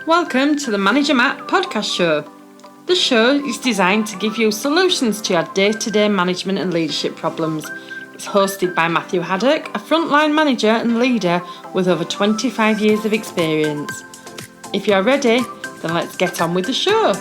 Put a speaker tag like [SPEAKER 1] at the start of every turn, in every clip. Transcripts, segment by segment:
[SPEAKER 1] Welcome to the Manager Matt podcast show. The show is designed to give you solutions to your day-to-day management and leadership problems. It's hosted by Matthew Haddock, a frontline manager and leader with over 25 years of experience. If you're ready, then let's get on with the show.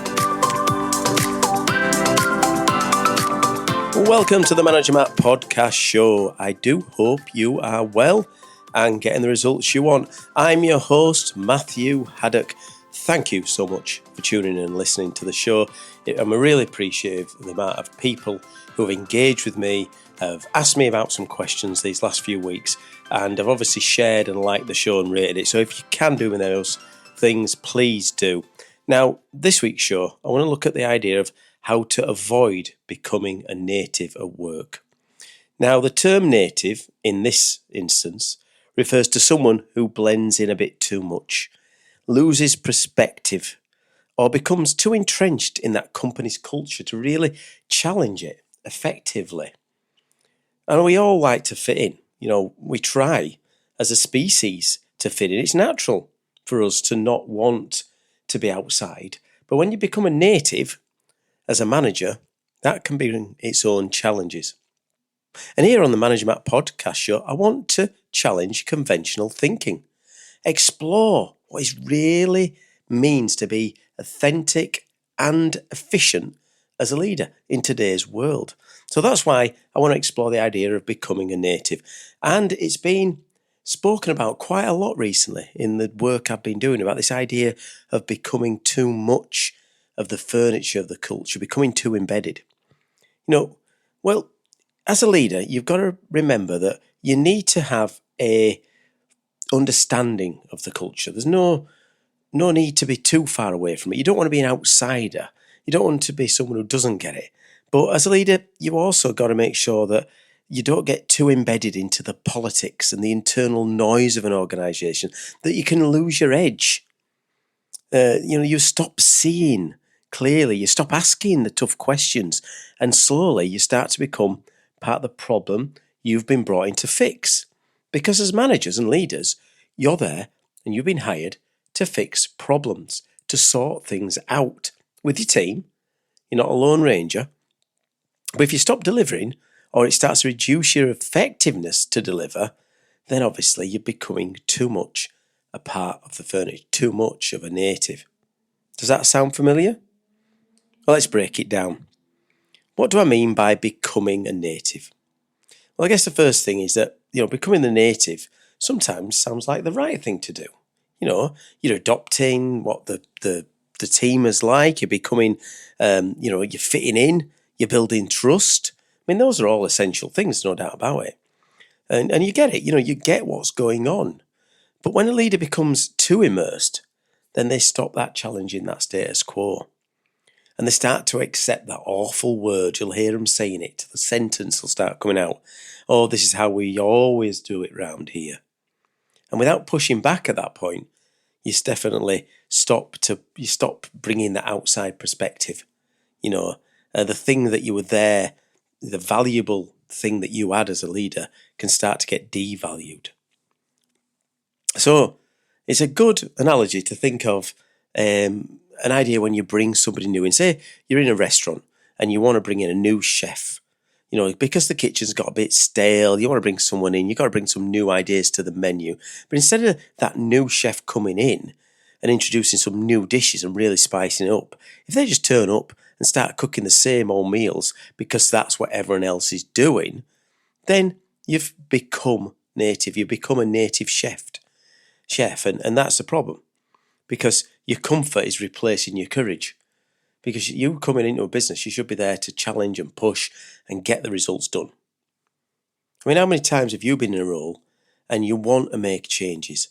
[SPEAKER 2] Welcome to the Manager Matt podcast show. I do hope you are well and getting the results you want. I'm your host, Matthew Haddock. Thank you so much for tuning in and listening to the show. I'm really appreciative of the amount of people who have engaged with me, have asked me about some questions these last few weeks, and have obviously shared and liked the show and rated it. So if you can do with those things, please do. Now, this week's show, I want to look at the idea of how to avoid becoming a native at work. Now, the term native in this instance refers to someone who blends in a bit too much, loses perspective, or becomes too entrenched in that company's culture to really challenge it effectively. And we all like to fit in. We try as a species to fit in. It's natural for us to not want to be outside. But when you become a native as a manager, that can bring its own challenges. And here on the Manager Matt podcast show, I want to challenge conventional thinking. Explore what it really means to be authentic and efficient as a leader in today's world. So that's why I want to explore the idea of becoming a native. And it's been spoken about quite a lot recently in the work I've been doing about this idea of becoming too much of the furniture of the culture, becoming too embedded. As a leader, you've got to remember that you need to have a understanding of the culture. There's no need to be too far away from it. You don't want to be an outsider. You don't want to be someone who doesn't get it. But as a leader, you also got to make sure that you don't get too embedded into the politics and the internal noise of an organisation that you can lose your edge. You stop seeing clearly, you stop asking the tough questions, and slowly you start to become part of the problem you've been brought in to fix. Because as managers and leaders, you're there and you've been hired to fix problems, to sort things out with your team. You're not a lone ranger. But if you stop delivering, or it starts to reduce your effectiveness to deliver, then obviously you're becoming too much a part of the furniture, too much of a native. Does that sound familiar? Well, let's break it down. What do I mean by becoming a native? Well, I guess the first thing is that, becoming the native sometimes sounds like the right thing to do. You're adopting what the team is like, you're becoming, you're fitting in, you're building trust. I mean, those are all essential things, no doubt about it. And you get it, you get what's going on. But when a leader becomes too immersed, then they stop that challenging that status quo. And they start to accept that awful word. You'll hear them saying it. The sentence will start coming out. Oh, this is how we always do it round here. And without pushing back at that point, you definitely stop bringing the outside perspective. The thing that you were there, the valuable thing that you had as a leader can start to get devalued. So it's a good analogy to think of an idea when you bring somebody new in. Say you're in a restaurant and you want to bring in a new chef. Because the kitchen's got a bit stale, you want to bring someone in, you've got to bring some new ideas to the menu. But instead of that new chef coming in and introducing some new dishes and really spicing it up, if they just turn up and start cooking the same old meals because that's what everyone else is doing, then you've become native. You've become a native chef, and that's the problem. Because your comfort is replacing your courage. Because you coming into a business, you should be there to challenge and push and get the results done. I mean, how many times have you been in a role and you want to make changes,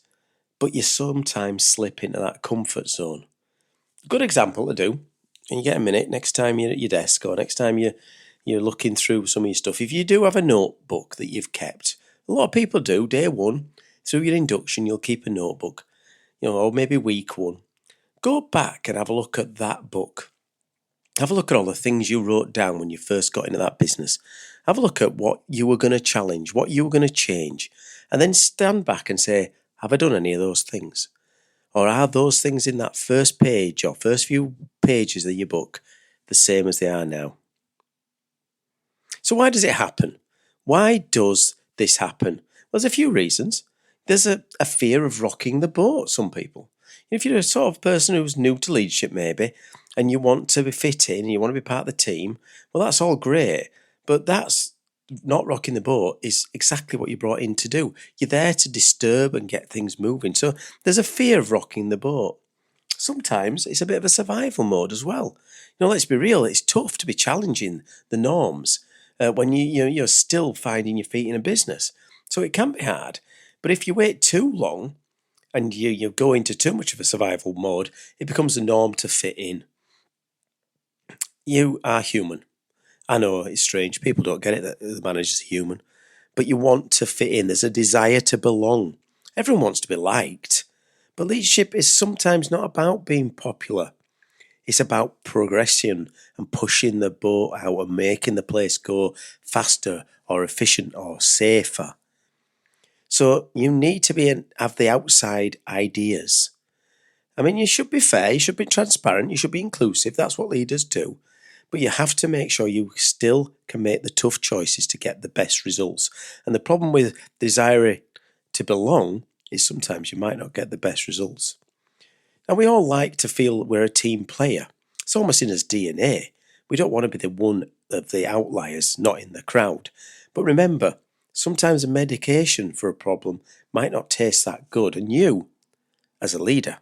[SPEAKER 2] but you sometimes slip into that comfort zone? Good example to do, and you get a minute next time you're at your desk or next time you're looking through some of your stuff. If you do have a notebook that you've kept, a lot of people do, day one, through your induction, you'll keep a notebook. Or maybe week one. Go back and have a look at that book. Have a look at all the things you wrote down when you first got into that business. Have a look at what you were going to challenge, what you were going to change, and then stand back and say, have I done any of those things? Or are those things in that first page or first few pages of your book the same as they are now? So why does it happen? Why does this happen? Well, there's a few reasons. There's a fear of rocking the boat, some people. If you're a sort of person who's new to leadership maybe, and you want to be fit in and you want to be part of the team, well, that's all great. But that's not rocking the boat is exactly what you're brought in to do. You're there to disturb and get things moving. So there's a fear of rocking the boat. Sometimes it's a bit of a survival mode as well. Let's be real, it's tough to be challenging the norms when you're still finding your feet in a business. So it can be hard. But if you wait too long and you go into too much of a survival mode, it becomes the norm to fit in. You are human. I know it's strange. People don't get it that the manager's human. But you want to fit in. There's a desire to belong. Everyone wants to be liked. But leadership is sometimes not about being popular. It's about progression and pushing the boat out and making the place go faster or efficient or safer. So you need to have the outside ideas. I mean, you should be fair, you should be transparent, you should be inclusive. That's what leaders do. But you have to make sure you still can make the tough choices to get the best results. And the problem with desiring to belong is sometimes you might not get the best results. And we all like to feel we're a team player. It's almost in us DNA. We don't want to be the one of the outliers, not in the crowd. But remember, sometimes a medication for a problem might not taste that good. And you, as a leader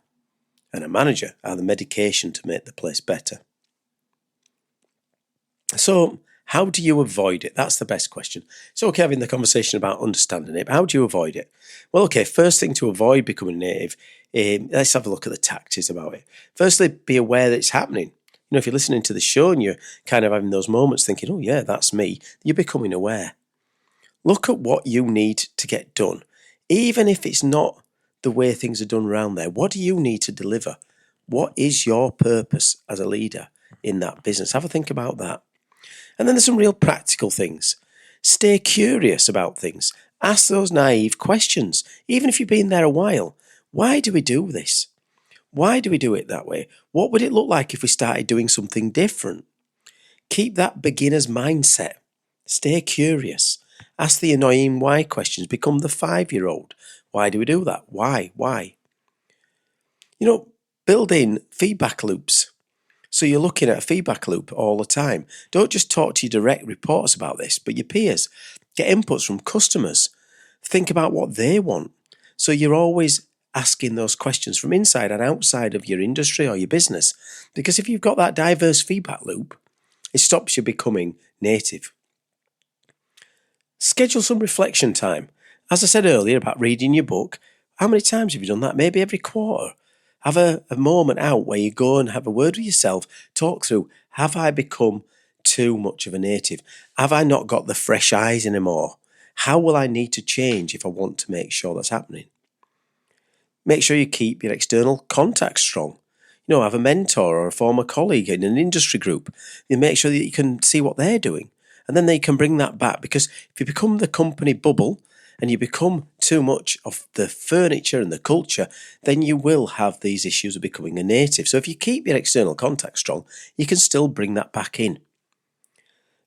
[SPEAKER 2] and a manager, are the medication to make the place better. So how do you avoid it? That's the best question. It's okay having the conversation about understanding it, but how do you avoid it? Well, okay, first thing to avoid becoming native, let's have a look at the tactics about it. Firstly, be aware that it's happening. If you're listening to the show and you're kind of having those moments thinking, oh yeah, that's me, you're becoming aware. Look at what you need to get done. Even if it's not the way things are done around there, what do you need to deliver? What is your purpose as a leader in that business? Have a think about that. And then there's some real practical things. Stay curious about things. Ask those naive questions, even if you've been there a while. Why do we do this? Why do we do it that way? What would it look like if we started doing something different? Keep that beginner's mindset. Stay curious. Ask the annoying why questions. Become the 5-year-old. Why do we do that? Why? Build in feedback loops. So you're looking at a feedback loop all the time. Don't just talk to your direct reports about this, but your peers. Get inputs from customers. Think about what they want. So you're always asking those questions from inside and outside of your industry or your business. Because if you've got that diverse feedback loop, it stops you becoming native. Schedule some reflection time. As I said earlier about reading your book, how many times have you done that? Maybe every quarter. Have a moment out where you go and have a word with yourself, talk through, have I become too much of a native? Have I not got the fresh eyes anymore? How will I need to change if I want to make sure that's happening? Make sure you keep your external contacts strong. Have a mentor or a former colleague in an industry group. You make sure that you can see what they're doing. And then they can bring that back, because if you become the company bubble and you become too much of the furniture and the culture, then you will have these issues of becoming a native. So if you keep your external contacts strong, you can still bring that back in.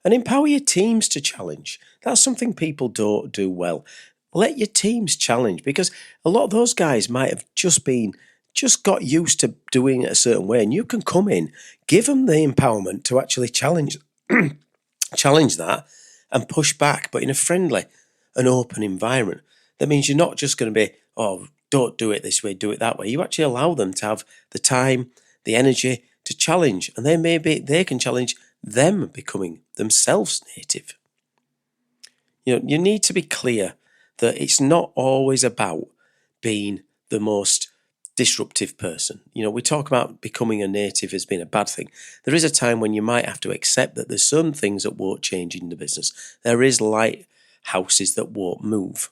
[SPEAKER 2] And empower your teams to challenge. That's something people don't do well. Let your teams challenge, because a lot of those guys might have just got used to doing it a certain way, and you can come in, give them the empowerment to actually challenge that and push back, but in a friendly and open environment. That means you're not just going to be, oh, don't do it this way, do it that way. You actually allow them to have the time, the energy to challenge, and they can challenge them becoming themselves native. You need to be clear that it's not always about being the most disruptive person. We talk about becoming a native as being a bad thing. There is a time when you might have to accept that there's some things that won't change in the business. There is lighthouses that won't move.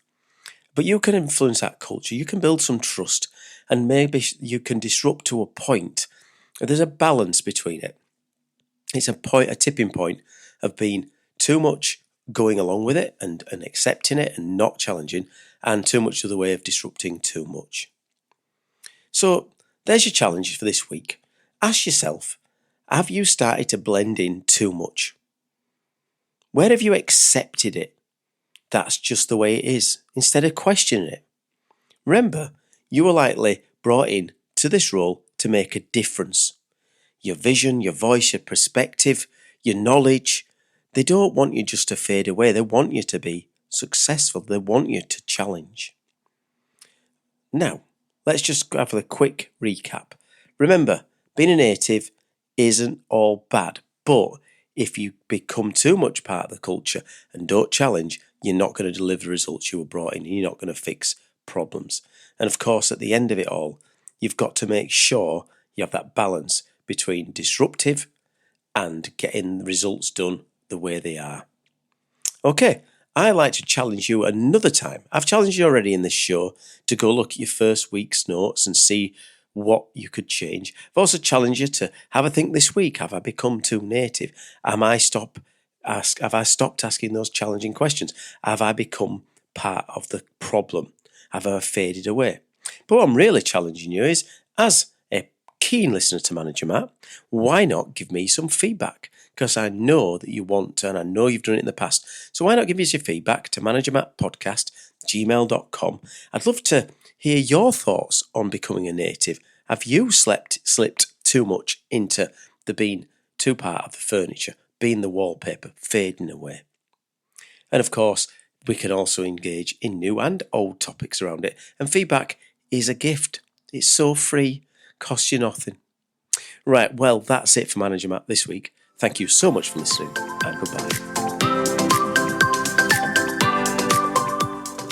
[SPEAKER 2] But you can influence that culture. You can build some trust, and maybe you can disrupt to a point. There's a balance between it. It's a tipping point of being too much going along with it and accepting it and not challenging, and too much of the way of disrupting too much. So there's your challenges for this week. Ask yourself, have you started to blend in too much? Where have you accepted it? That's just the way it is, instead of questioning it. Remember, you were likely brought in to this role to make a difference. Your vision, your voice, your perspective, your knowledge, they don't want you just to fade away. They want you to be successful. They want you to challenge. Now, let's just have a quick recap. Remember, being a native isn't all bad, but if you become too much part of the culture and don't challenge, you're not going to deliver the results you were brought in. You're not going to fix problems. And of course, at the end of it all, you've got to make sure you have that balance between disruptive and getting the results done the way they are. Okay, I like to challenge you another time. I've challenged you already in this show to go look at your first week's notes and see what you could change. I've also challenged you to have a think this week. Have I become too native? Have I stopped asking those challenging questions? Have I become part of the problem? Have I faded away? But what I'm really challenging you is, as a keen listener to Manager Matt, why not give me some feedback? Because I know that you want to, and I know you've done it in the past. So why not give us your feedback to managermattpodcast@gmail.com. I'd love to hear your thoughts on becoming a native. Have you slipped too much into the being too part of the furniture, being the wallpaper, fading away? And of course, we can also engage in new and old topics around it. And feedback is a gift. It's so free, costs you nothing. Right, well, that's it for Manager Matt this week. Thank you so much for listening, and goodbye.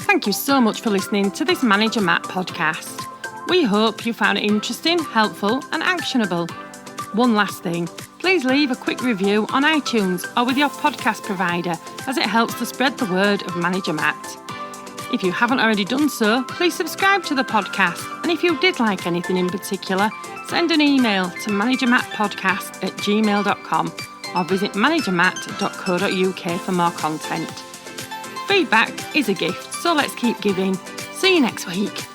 [SPEAKER 1] Thank you so much for listening to this Manager Matt podcast. We hope you found it interesting, helpful and actionable. One last thing, please leave a quick review on iTunes or with your podcast provider, as it helps to spread the word of Manager Matt. If you haven't already done so, please subscribe to the podcast, and if you did like anything in particular, send an email to managermattpodcast@gmail.com or visit managermatt.co.uk for more content. Feedback is a gift, so let's keep giving. See you next week.